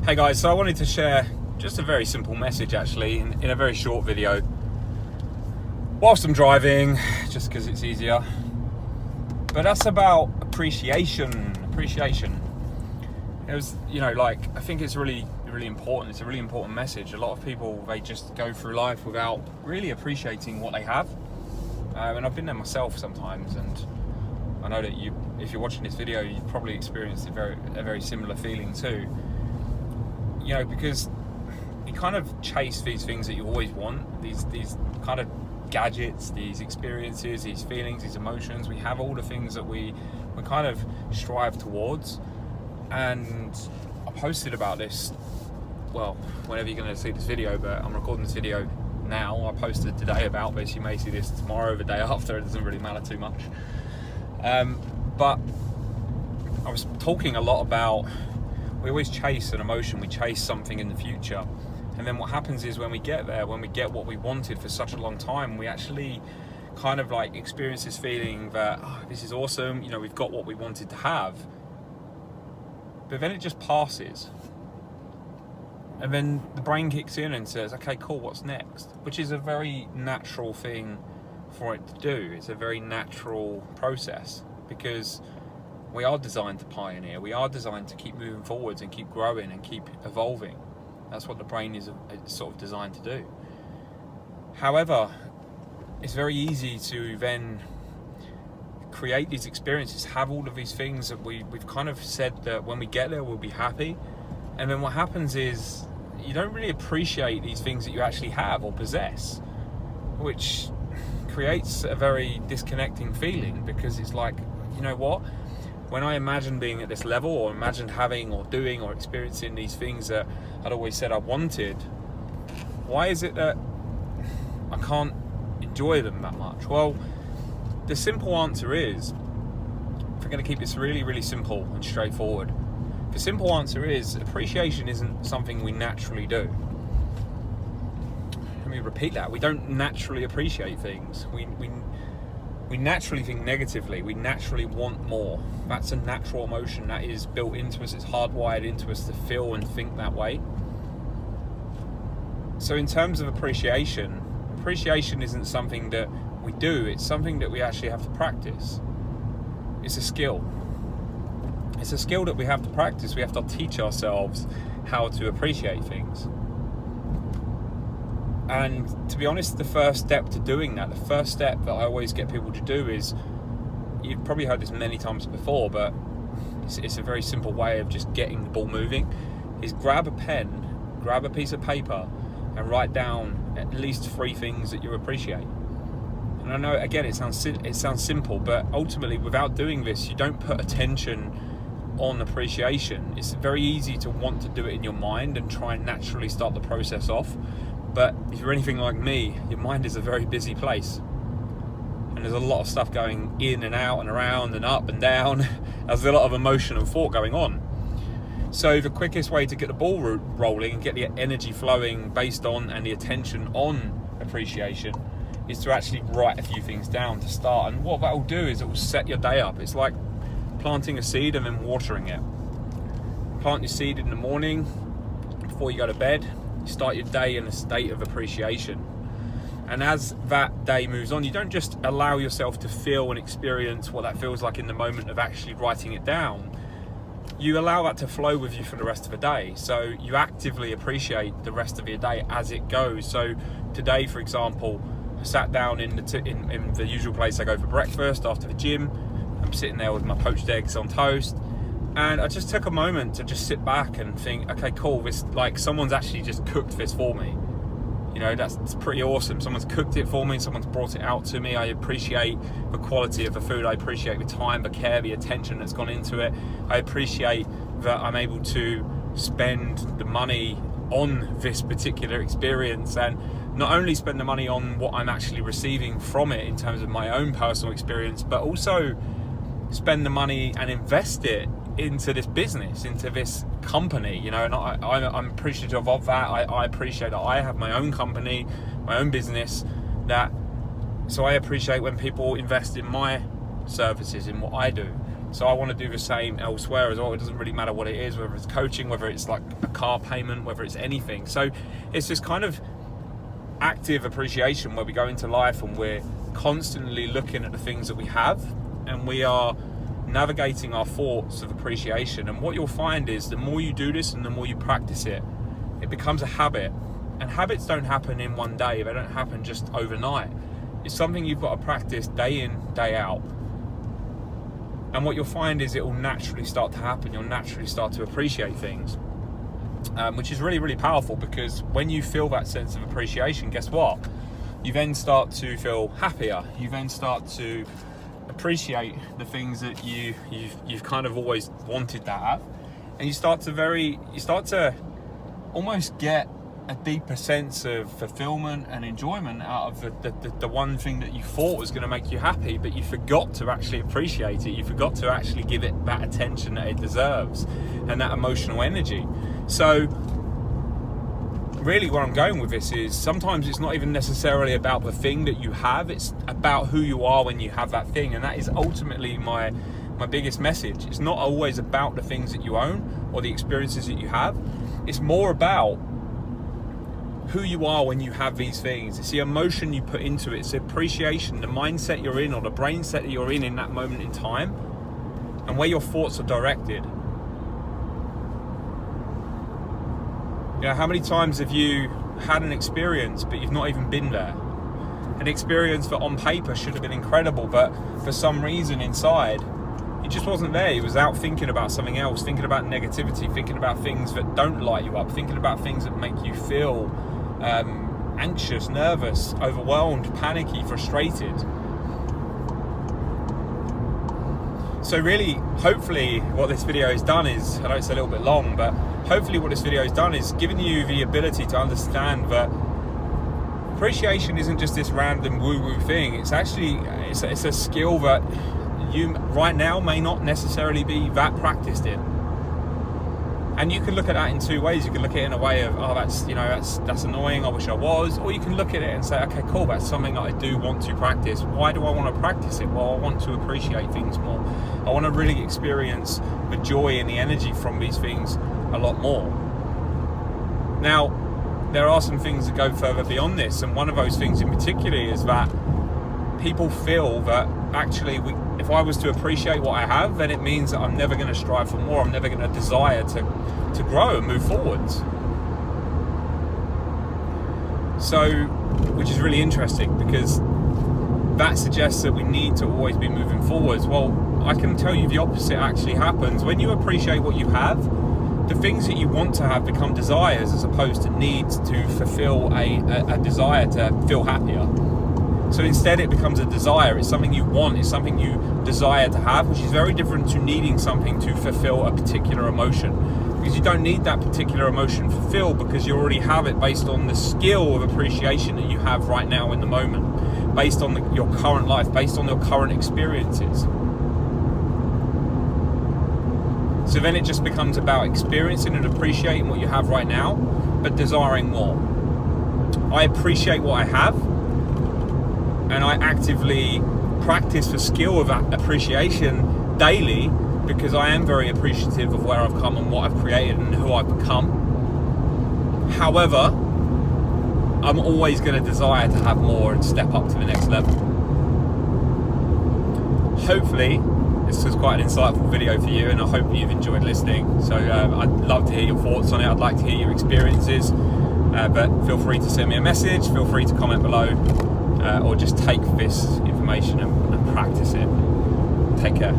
Hey guys, so I wanted to share just a very simple message actually in a very short video whilst I'm driving, just because it's easier. But that's about appreciation. It was, I think it's really important. It's a really important message. A lot of people, they just go through life without really appreciating what they have. And I've been there myself sometimes, and I know that if you're watching this video, you've probably experienced a very similar feeling too. Because you kind of chase these things that you always want, these kind of gadgets, these experiences, these feelings, these emotions. We have all the things that we kind of strive towards. And I posted about this, well, whenever you're going to see this video, but I'm recording this video now. I posted today about this. You may see this tomorrow or the day after. It doesn't really matter too much. But I was talking a lot about, we always chase an emotion, we chase something in the future. And then what happens is when we get there, when we get what we wanted for such a long time, we actually kind of like experience this feeling that, this is awesome, we've got what we wanted to have. But then it just passes. And then the brain kicks in and says, okay, cool, what's next? Which is a very natural thing for it to do. It's a very natural process, because we are designed to pioneer. We are designed to keep moving forwards and keep growing and keep evolving. That's what the brain is sort of designed to do. However, it's very easy to then create these experiences, have all of these things that we've kind of said that when we get there we'll be happy. And then what happens is you don't really appreciate these things that you actually have or possess, which creates a very disconnecting feeling, because it's like, you know what? When I imagined being at this level, or imagined having or doing or experiencing these things that I'd always said I wanted, why is it that I can't enjoy them that much? Well, the simple answer is, if we're going to keep this really, really simple and straightforward, the simple answer is appreciation isn't something we naturally do. Let me repeat that. We don't naturally appreciate things. We naturally think negatively. We naturally want more. That's a natural emotion that is built into us. It's hardwired into us to feel and think that way. So in terms of appreciation isn't something that we do. It's something that we actually have to practice. It's a skill. It's a skill that we have to practice. We have to teach ourselves how to appreciate things. And to be honest, the first step to doing that, the first step that I always get people to do is, you've probably heard this many times before, but it's a very simple way of just getting the ball moving, is grab a pen, grab a piece of paper, and write down at least 3 things that you appreciate. And I know, again, it sounds simple, but ultimately, without doing this, you don't put attention on appreciation. It's very easy to want to do it in your mind and try and naturally start the process off. But if you're anything like me, your mind is a very busy place. And there's a lot of stuff going in and out and around and up and down. There's a lot of emotion and thought going on. So the quickest way to get the ball rolling and get the energy flowing based on and the attention on appreciation is to actually write a few things down to start. And what that will do is it will set your day up. It's like planting a seed and then watering it. Plant your seed in the morning before you go to bed. You start your day in a state of appreciation. And as that day moves on, you don't just allow yourself to feel and experience what that feels like in the moment of actually writing it down. You allow that to flow with you for the rest of the day. So you actively appreciate the rest of your day as it goes. So today, for example, I sat down in the usual place I go for breakfast after the gym. I'm sitting there with my poached eggs on toast. And I just took a moment to just sit back and think, okay, cool, this, like, someone's actually just cooked this for me. That's pretty awesome. Someone's cooked it for me, someone's brought it out to me. I appreciate the quality of the food. I appreciate the time, the care, the attention that's gone into it. I appreciate that I'm able to spend the money on this particular experience, and not only spend the money on what I'm actually receiving from it in terms of my own personal experience, but also spend the money and invest it into this business, into this company, and I'm appreciative of that. I appreciate that I have my own company, my own business, so I appreciate when people invest in my services, in what I do. So I want to do the same elsewhere as well. It doesn't really matter what it is, whether it's coaching, whether it's like a car payment, whether it's anything. So it's this kind of active appreciation where we go into life and we're constantly looking at the things that we have, and we are navigating our thoughts of appreciation. And what you'll find is the more you do this and the more you practice it, it becomes a habit. And habits don't happen in one day. They don't happen just overnight. It's something you've got to practice day in, day out. And what you'll find is it will naturally start to happen. You'll naturally start to appreciate things, which is really, really powerful, because when you feel that sense of appreciation, guess what? You then start to feel happier. You then start to appreciate the things that you've kind of always wanted to have, and you start to almost get a deeper sense of fulfillment and enjoyment out of the one thing that you thought was going to make you happy, but you forgot to actually appreciate it. You forgot to actually give it that attention that it deserves and that emotional energy. So really where I'm going with this is sometimes it's not even necessarily about the thing that you have, it's about who you are when you have that thing. And that is ultimately my biggest message. It's not always about the things that you own or the experiences that you have. It's more about who you are when you have these things. It's the emotion you put into it. It's the appreciation, the mindset you're in, or the brain set that you're in that moment in time, and where your thoughts are directed. You know, how many times have you had an experience but you've not even been there? An experience that on paper should have been incredible, but for some reason inside it just wasn't there. You was out thinking about something else, thinking about negativity, thinking about things that don't light you up, thinking about things that make you feel anxious, nervous, overwhelmed, panicky, frustrated. So really, hopefully what this video has done is, I know it's a little bit long, but hopefully what this video has done is given you the ability to understand that appreciation isn't just this random woo-woo thing. It's actually, it's a skill that you right now may not necessarily be that practiced in. And you can look at that in two ways. You can look at it in a way of, oh, that's annoying, I wish I was. Or you can look at it and say, okay, cool, that's something that I do want to practice. Why do I want to practice it? Well, I want to appreciate things more. I want to really experience the joy and the energy from these things a lot more. Now, there are some things that go further beyond this, and one of those things in particular is that people feel that actually if I was to appreciate what I have, then it means that I'm never going to strive for more. I'm never going to desire to grow and move forwards. So, which is really interesting, because that suggests that we need to always be moving forwards. Well, I can tell you the opposite actually happens. When you appreciate what you have, the things that you want to have become desires as opposed to needs to fulfill a desire to feel happier. So instead it becomes a desire. It's something you want, it's something you desire to have, which is very different to needing something to fulfill a particular emotion. Because you don't need that particular emotion fulfilled, because you already have it based on the skill of appreciation that you have right now in the moment, based on your current life, based on your current experiences. So then it just becomes about experiencing and appreciating what you have right now, but desiring more. I appreciate what I have, and I actively practice the skill of that appreciation daily, because I am very appreciative of where I've come and what I've created and who I've become. However, I'm always going to desire to have more and step up to the next level. Hopefully, this was quite an insightful video for you, and I hope you've enjoyed listening. So I'd love to hear your thoughts on it. I'd like to hear your experiences, but feel free to send me a message, feel free to comment below, or just take this information and practice it. Take care.